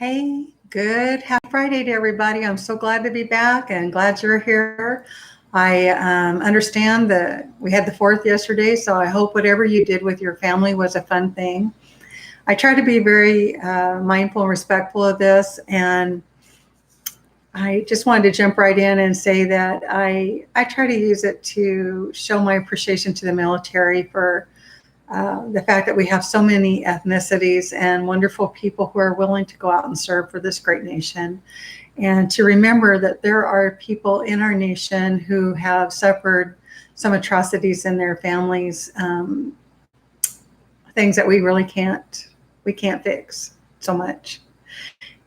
Hey, good. Happy Friday to everybody. I'm so glad to be back and glad you're here. I understand that we had the 4th yesterday, so I hope whatever you did with your family was a fun thing. I try to be very mindful and respectful of this, and I just wanted to jump right in and say that I try to use it to show my appreciation to the military for the fact that we have so many ethnicities and wonderful people who are willing to go out and serve for this great nation. And to remember that there are people in our nation who have suffered some atrocities in their families, things that we really can't fix so much.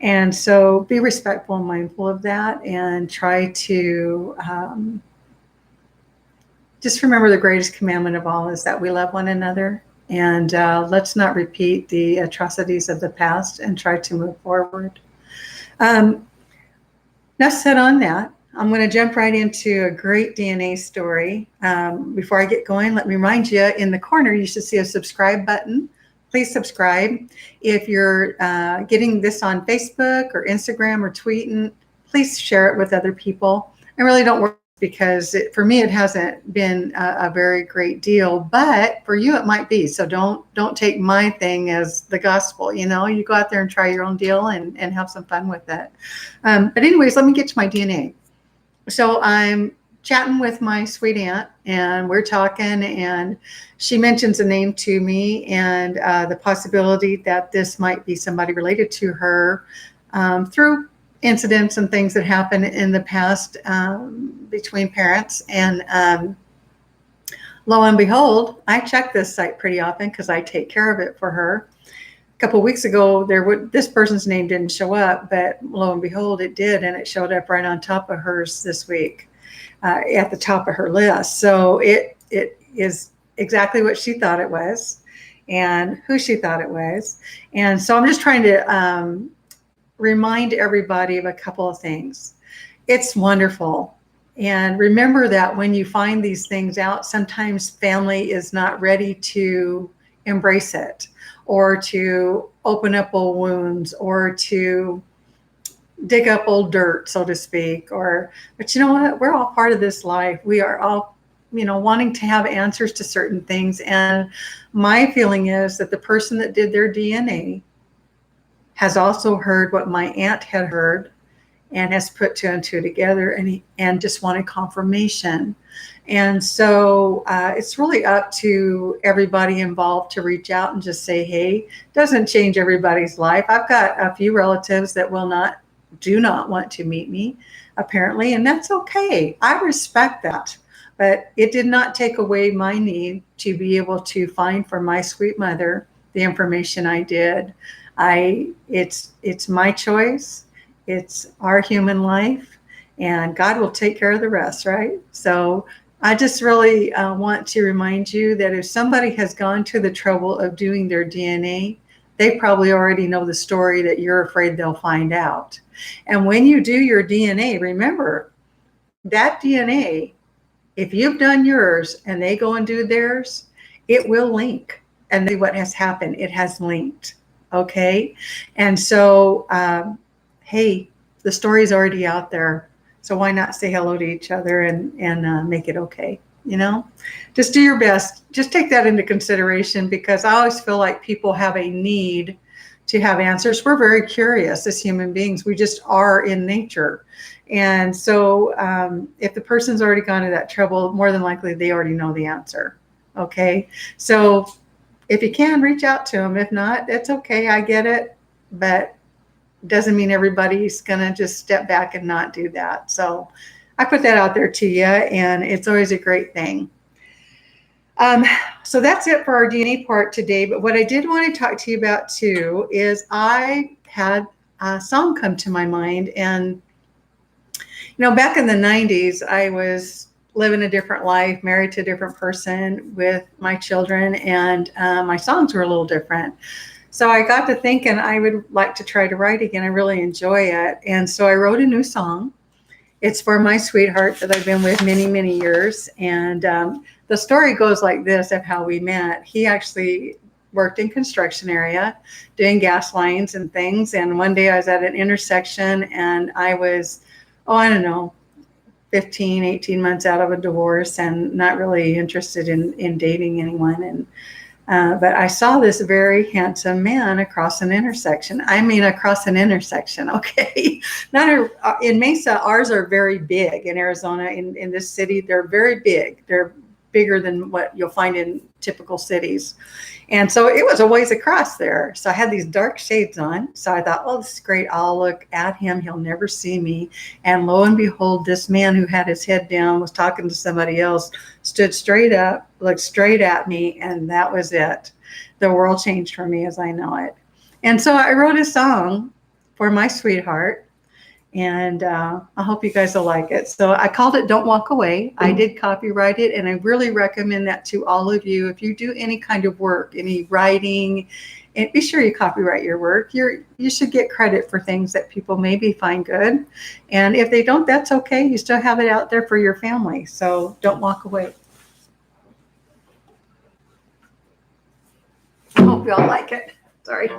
And so be respectful and mindful of that, and try to just remember the greatest commandment of all is that we love one another, and let's not repeat the atrocities of the past and try to move forward. Enough said on that. I'm going to jump right into a great DNA story. Before I get going, let me remind you, in the corner you should see a subscribe button. Please subscribe. If you're getting this on Facebook or Instagram or tweeting, please share it with other people. I really don't worry, because for me it hasn't been a very great deal, but for you it might be. So don't take my thing as the gospel. You go out there and try your own deal and have some fun with it. But anyways, let me get to my DNA. So I'm chatting with my sweet aunt, and we're talking, and she mentions a name to me, and the possibility that this might be somebody related to her through incidents and things that happened in the past between parents. And lo and behold, I check this site pretty often because I take care of it for her. A couple of weeks ago, this person's name didn't show up, but lo and behold, it did, and it showed up right on top of hers this week, at the top of her list. So it is exactly what she thought it was and who she thought it was. And so I'm just trying to remind everybody of a couple of things. It's wonderful. And remember that when you find these things out, sometimes family is not ready to embrace it, or to open up old wounds, or to dig up old dirt, so to speak. But you know what? We're all part of this life. We are all, wanting to have answers to certain things. And my feeling is that the person that did their DNA has also heard what my aunt had heard, and has put 2 and 2 together, and just wanted confirmation. And so it's really up to everybody involved to reach out and just say, hey, doesn't change everybody's life. I've got a few relatives that do not want to meet me, apparently, and that's okay. I respect that. But it did not take away my need to be able to find for my sweet mother the information I did. It's my choice. It's our human life, and God will take care of the rest, right? So I just really want to remind you that if somebody has gone to the trouble of doing their DNA, they probably already know the story that you're afraid they'll find out. And when you do your DNA, remember that DNA, if you've done yours and they go and do theirs, it will link. And what has happened, it has linked. Okay. And so, hey, the story's already out there. So why not say hello to each other and make it okay? Just do your best. Just take that into consideration, because I always feel like people have a need to have answers. We're very curious as human beings. We just are in nature. And so if the person's already gone to that trouble, more than likely they already know the answer. Okay. So if you can, reach out to them. If not, it's okay. I get it. But doesn't mean everybody's going to just step back and not do that. So I put that out there to you, and it's always a great thing. So that's it for our DNA part today. But what I did want to talk to you about too is I had a song come to my mind. And, back in the 90s, I was living a different life, married to a different person with my children, and my songs were a little different. So I got to thinking I would like to try to write again. I really enjoy it. And so I wrote a new song. It's for my sweetheart that I've been with many, many years. And the story goes like this of how we met. He actually worked in construction area doing gas lines and things. And one day I was at an intersection and I was, I don't know, 15, 18 months out of a divorce and not really interested in dating anyone. And but I saw this very handsome man across an intersection. I mean, across an intersection. Okay. In Mesa, ours are very big. In Arizona, in this city, they're very big. They're bigger than what you'll find in typical cities. And so it was a ways across there. So I had these dark shades on. So I thought, this is great. I'll look at him. He'll never see me. And lo and behold, this man who had his head down, was talking to somebody else, stood straight up, looked straight at me. And that was it. The world changed for me as I know it. And so I wrote a song for my sweetheart. And I hope you guys will like it. So I called it Don't Walk Away. I did copyright it, and I really recommend that to all of you. If you do any kind of work, any writing, and be sure you copyright your work. You should get credit for things that people maybe find good. And if they don't, that's okay. You still have it out there for your family. So don't walk away. I hope you all like it. Sorry.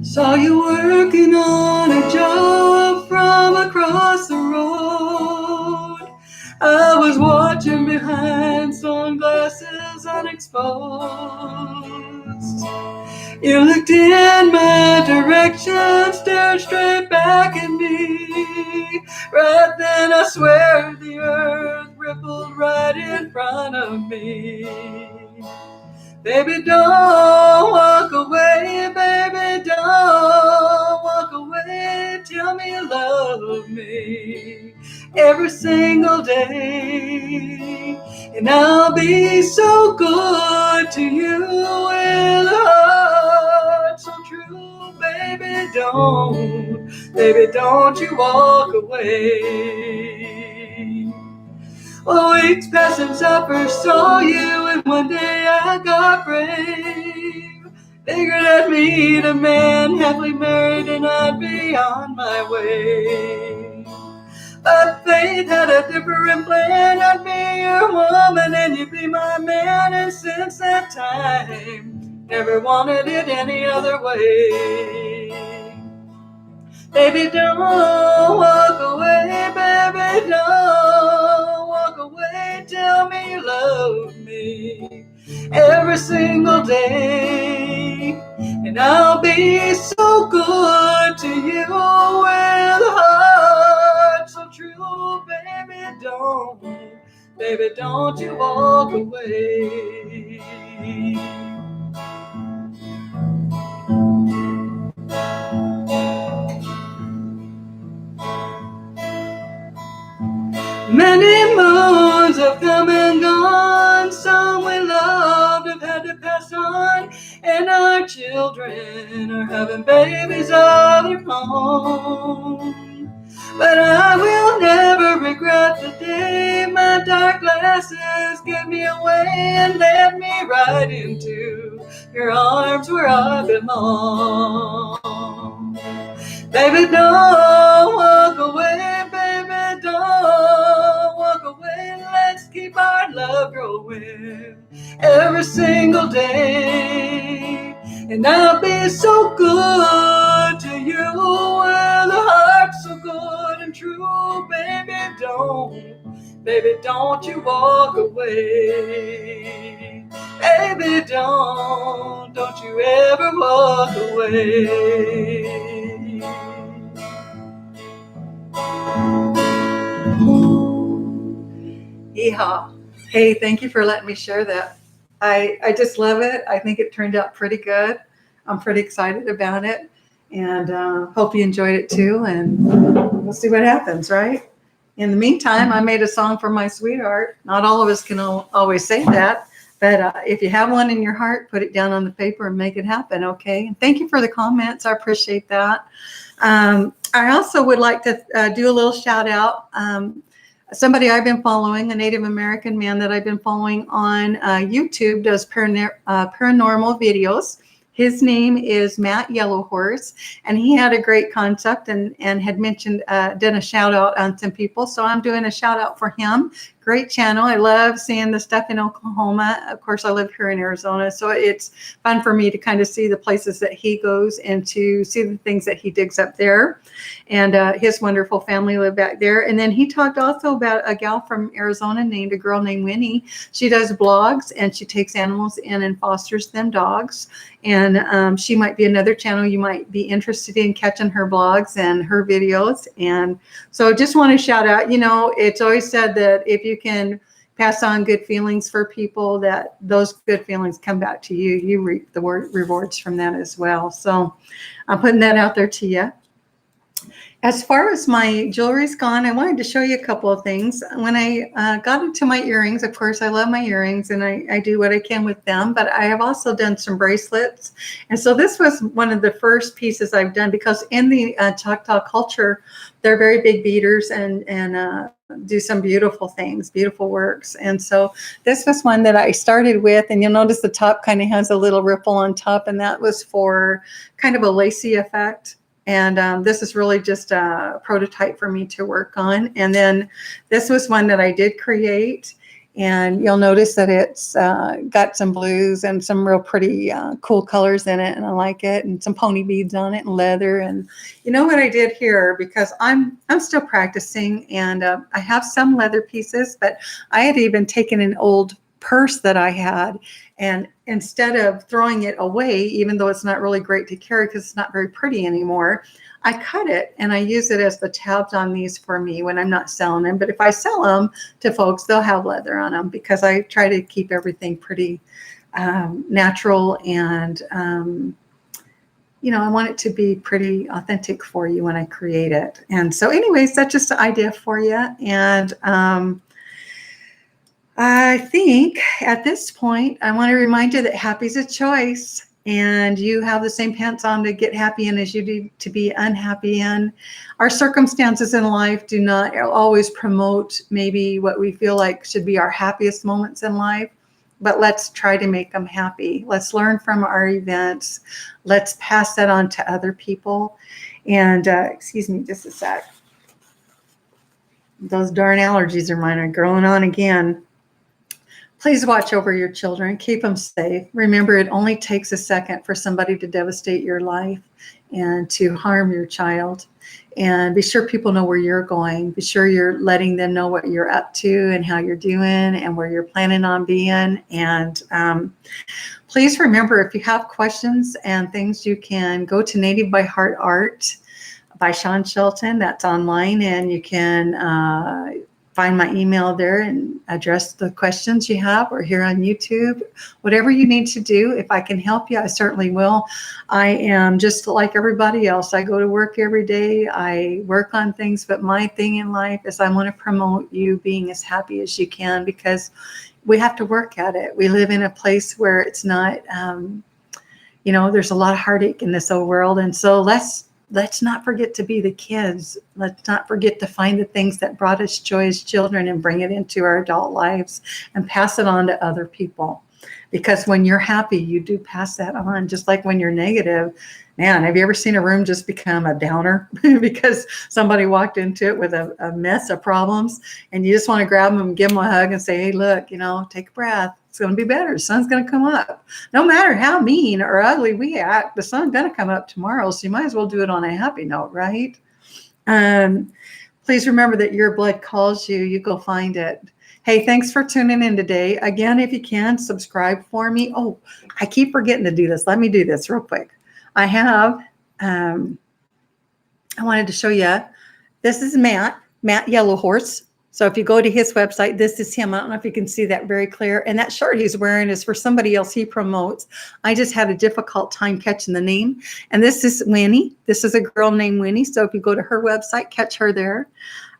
Saw you working on a job from across the road. I was watching behind sunglasses unexposed. You looked in my direction, stared straight back at me. Right then I swear the earth rippled right in front of me. Baby, don't walk away, baby, don't walk away. Tell me you love me every single day. And I'll be so good to you with a heart so true. Baby, don't you walk away. Weeks passed since I first saw you, and one day I got brave. Figured I'd meet a man happily married and I'd be on my way. But fate had a different plan. I'd be your woman and you'd be my man. And since that time, never wanted it any other way. Baby, don't walk away, baby, don't walk away. Tell me you love me every single day. And I'll be so good to you with a heart so true. Baby, don't you walk away. Many moons have come and gone. Some we loved have had to pass on, and our children are having babies of their own. But I will never regret the day my dark glasses gave me away and led me right into your arms where I belong. Baby, don't walk away, baby, don't walk away. Let's keep our love growing every single day. And I'll be so good to you with a heart so good and true. Baby, don't you walk away. Baby, don't you ever walk away. Yeehaw. Hey, thank you for letting me share that. I just love it. I think it turned out pretty good. I'm pretty excited about it, and hope you enjoyed it too, and we'll see what happens, right? In the meantime, I made a song for my sweetheart. Not all of us can always say that, but if you have one in your heart, put it down on the paper and make it happen, okay? And thank you for the comments. I appreciate that. I also would like to do a little shout out. Somebody I've been following, a Native American man that I've been following on YouTube, does paranormal videos. His name is Matt Yellowhorse, and he had a great concept and had mentioned, done a shout out on some people. So I'm doing a shout out for him. Great channel. I love seeing the stuff in Oklahoma. Of course, I live here in Arizona, so it's fun for me to kind of see the places that he goes and to see the things that he digs up there. And his wonderful family live back there. And then he talked also about a gal from Arizona named a girl named Winnie. She does blogs and she takes animals in and fosters them dogs. And she might be another channel you might be interested in catching her blogs and her videos. And so just want to shout out, you know, it's always said that if you can pass on good feelings for people, that those good feelings come back to you. You reap the rewards from that as well. So I'm putting that out there to you. As far as my jewelry's gone, I wanted to show you a couple of things. When I got into my earrings, of course, I love my earrings and I do what I can with them, but I have also done some bracelets. And so this was one of the first pieces I've done, because in the Choctaw culture, they're very big beaders and do some beautiful things, beautiful works. And so this was one that I started with, and you'll notice the top kind of has a little ripple on top, and that was for kind of a lacy effect. And this is really just a prototype for me to work on. And then this was one that I did create. And you'll notice that it's got some blues and some real pretty cool colors in it. And I like it. And some pony beads on it and leather. And you know what I did here, because I'm still practicing, and I have some leather pieces, but I had even taken an old purse that I had, and instead of throwing it away, even though it's not really great to carry because it's not very pretty anymore, I cut it and I use it as the tabs on these for me when I'm not selling them. But if I sell them to folks, they'll have leather on them, because I try to keep everything pretty natural, and you know, I want it to be pretty authentic for you when I create it. And so anyways, that's just an idea for you. And I think at this point, I want to remind you that happy's a choice, and you have the same pants on to get happy in as you do to be unhappy in. Our circumstances in life do not always promote maybe what we feel like should be our happiest moments in life, but let's try to make them happy. Let's learn from our events. Let's pass that on to other people. And excuse me just a sec. Those darn allergies of mine are growing on again. Please watch over your children. Keep them safe. Remember, it only takes a second for somebody to devastate your life and to harm your child. And be sure people know where you're going. Be sure you're letting them know what you're up to and how you're doing and where you're planning on being. And please remember, if you have questions and things, you can go to Native by Heart Art by Shawn Shelton. That's online, and you can find my email there and address the questions you have, or here on YouTube. Whatever you need to do, if I can help you, I certainly will. I am just like everybody else. I go to work every day. I work on things, but my thing in life is I want to promote you being as happy as you can, because we have to work at it. We live in a place where it's not, you know, there's a lot of heartache in this old world. And so let's not forget to be the kids. Let's not forget to find the things that brought us joy as children and bring it into our adult lives and pass it on to other people. Because when you're happy, you do pass that on. Just like when you're negative, man, have you ever seen a room just become a downer because somebody walked into it with a mess of problems, and you just want to grab them and give them a hug and say, hey, look, you know, take a breath. It's going to be better. The sun's going to come up. No matter how mean or ugly we act, the sun's going to come up tomorrow. So you might as well do it on a happy note, right? Please remember that your blood calls you. You go find it. Hey, thanks for tuning in today. Again, if you can, subscribe for me. Oh, I keep forgetting to do this. Let me do this real quick. I have, I wanted to show you, this is Matt Yellowhorse. So if you go to his website, this is him. I don't know if you can see that very clear. And that shirt he's wearing is for somebody else he promotes. I just had a difficult time catching the name. And this is Winnie. This is a girl named Winnie. So if you go to her website, catch her there.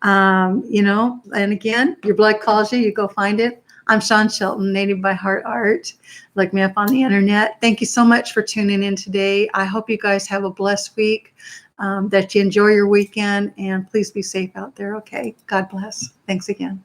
You know, and again, your blood calls you, you go find it. I'm Shawn Shelton, Native by Heart Art. Look me up on the internet. Thank you so much for tuning in today. I hope you guys have a blessed week, that you enjoy your weekend, and please be safe out there. Okay. God bless. Thanks again.